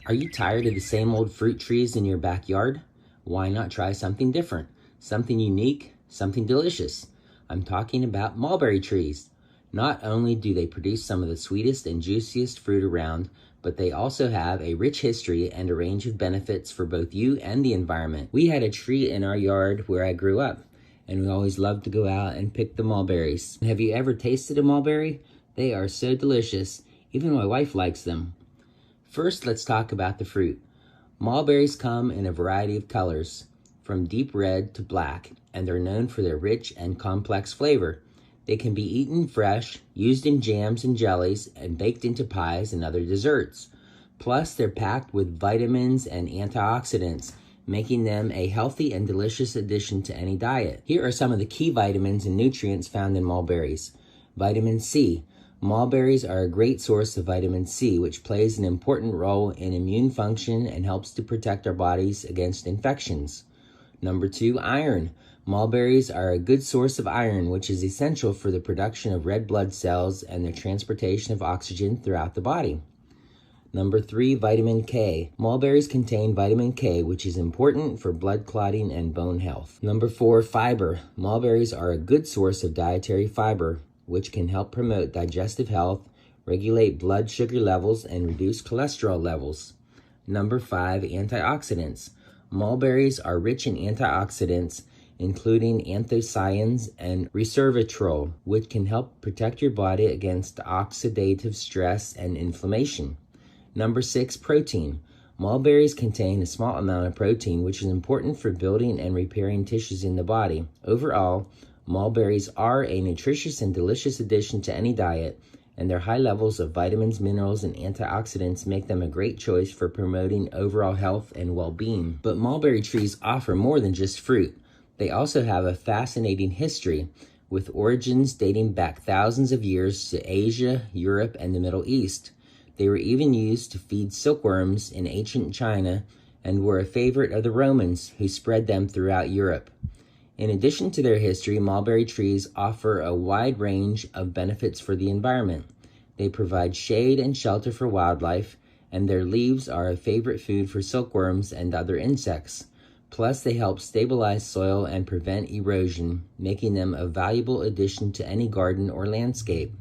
Are you tired of the same old fruit trees in your backyard? Why not try something different, something unique, something delicious? I'm talking about mulberry trees. Not only do they produce some of the sweetest and juiciest fruit around, but they also have a rich history and a range of benefits for both you and the environment. We had a tree in our yard where I grew up, and we always loved to go out and pick the mulberries. Have you ever tasted a mulberry? They are so delicious. Even my wife likes them. First, let's talk about the fruit. Mulberries come in a variety of colors, from deep red to black, and they're known for their rich and complex flavor. They can be eaten fresh, used in jams and jellies, and baked into pies and other desserts. Plus, they're packed with vitamins and antioxidants, making them a healthy and delicious addition to any diet. Here are some of the key vitamins and nutrients found in mulberries. Vitamin C. Mulberries are a great source of vitamin C, which plays an important role in immune function and helps to protect our bodies against infections. Number 2, iron. Mulberries are a good source of iron, which is essential for the production of red blood cells and the transportation of oxygen throughout the body. Number 3, vitamin K. Mulberries contain vitamin K, which is important for blood clotting and bone health. Number 4, fiber. Mulberries are a good source of dietary fiber, which can help promote digestive health, regulate blood sugar levels, and reduce cholesterol levels. Number 5, antioxidants. Mulberries are rich in antioxidants, including anthocyanins and resveratrol, which can help protect your body against oxidative stress and inflammation. Number 6, protein. Mulberries contain a small amount of protein, which is important for building and repairing tissues in the body. Overall, mulberries are a nutritious and delicious addition to any diet, and their high levels of vitamins, minerals, and antioxidants make them a great choice for promoting overall health and well-being. But mulberry trees offer more than just fruit. They also have a fascinating history, with origins dating back thousands of years to Asia, Europe, and the Middle East. They were even used to feed silkworms in ancient China and were a favorite of the Romans, who spread them throughout Europe. In addition to their history, mulberry trees offer a wide range of benefits for the environment. They provide shade and shelter for wildlife, and their leaves are a favorite food for silkworms and other insects. Plus, they help stabilize soil and prevent erosion, making them a valuable addition to any garden or landscape.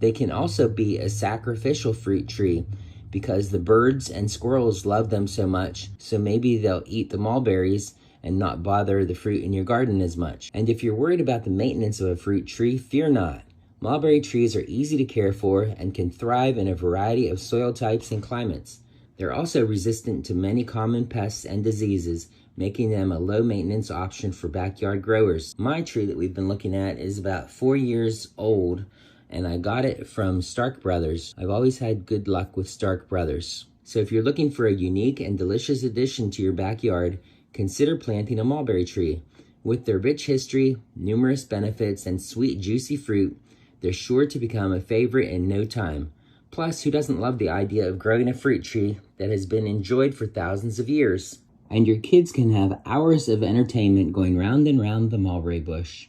They can also be a sacrificial fruit tree because the birds and squirrels love them so much, so maybe they'll eat the mulberries and not bother the fruit in your garden as much. And if you're worried about the maintenance of a fruit tree, fear not. Mulberry trees are easy to care for and can thrive in a variety of soil types and climates. They're also resistant to many common pests and diseases, making them a low-maintenance option for backyard growers. My tree that we've been looking at is about 4 years old, and I got it from Stark Brothers. I've always had good luck with Stark Brothers. So if you're looking for a unique and delicious addition to your backyard, consider planting a mulberry tree. With their rich history, numerous benefits, and sweet, juicy fruit, they're sure to become a favorite in no time. Plus, who doesn't love the idea of growing a fruit tree that has been enjoyed for thousands of years? And your kids can have hours of entertainment going round and round the mulberry bush.